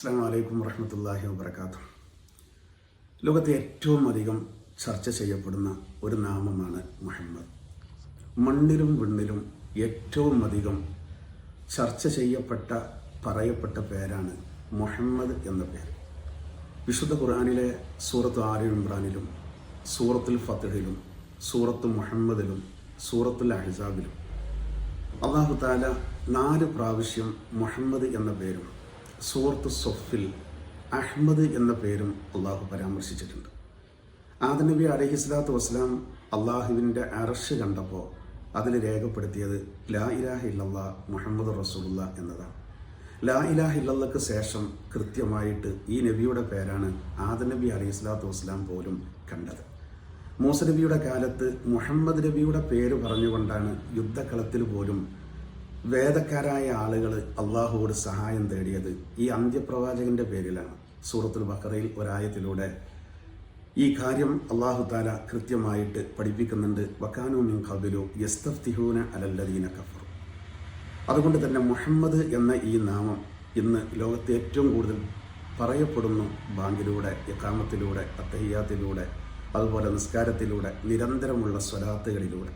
അസ്സലാമു അലൈക്കും വറഹ്മത്തുള്ളാഹി വബറകാതുഹു. ലോകത്തെ ഏറ്റവും അധികം ചർച്ച ചെയ്യപ്പെടുന്ന ഒരു നാമമാണ് മുഹമ്മദ്. മണ്ണിലും വിണ്ണിലും ഏറ്റവും അധികം ചർച്ച ചെയ്യപ്പെട്ട പറയപ്പെട്ട പേരാണ് മുഹമ്മദ് എന്ന പേര്. വിശുദ്ധ ഖുർആനിലെ സൂറത്ത് ആലി ഇംറാനിലും സൂറത്തുൽ ഫത്ഹിലും സൂറത്ത് മുഹമ്മദിലും സൂറത്തുൽ അഹ്സാബിലും അല്ലാഹു തആല 4 പ്രാവശ്യം മുഹമ്മദ് എന്ന പേരും സൂറത്ത് സൊഫിൽ അഹ്മദ് എന്ന പേരും അള്ളാഹു പരാമർശിച്ചിട്ടുണ്ട്. ആദം നബി അലൈഹിസ്സലാത്തു വസ്സലാം അള്ളാഹുവിൻ്റെ അർശ് കണ്ടപ്പോൾ അതിൽ രേഖപ്പെടുത്തിയത് ലാ ഇലാഹ ഇല്ലല്ലാഹ് മുഹമ്മദ് റസൂലുള്ളാ എന്നതാണ്. ലാ ഇലാഹ ഇല്ലല്ലാഹ്ക്ക് ശേഷം കൃത്യമായിട്ട് ഈ നബിയുടെ പേരാണ് ആദം നബി അലൈഹിസ്സലാത്തു വസ്സലാം പോലും കണ്ടത്. മൂസ നബിയുടെ കാലത്ത് മുഹമ്മദ് നബിയുടെ പേര് പറഞ്ഞുകൊണ്ടാണ് യുദ്ധക്കളത്തിൽ പോലും വേദക്കാരായ ആളുകൾ അള്ളാഹുവോട് സഹായം തേടിയത്. ഈ അന്ത്യപ്രവാചകന്റെ പേരിലാണ്. സൂറത്തുൽ ബഖറയിൽ ഒരായത്തിലൂടെ ഈ കാര്യം അള്ളാഹു താല കൃത്യമായിട്ട് പഠിപ്പിക്കുന്നുണ്ട്. വകാനൂ മിൻ ഖബ്ലു യസ്തഫ്തിഹൂന അലല്ലദീന കഫറു. അതുകൊണ്ട് തന്നെ മുഹമ്മദ് എന്ന ഈ നാമം ഇന്ന് ലോകത്തെ ഏറ്റവും കൂടുതൽ പറയപ്പെടുന്നു. ബാങ്കിലൂടെ, ഇഖാമത്തിലൂടെ, അത്തഹിയ്യാത്തിലൂടെ, അതുപോലെ നിസ്കാരത്തിലൂടെ, നിരന്തരമുള്ള സ്വലാത്തുകളിലൂടെ.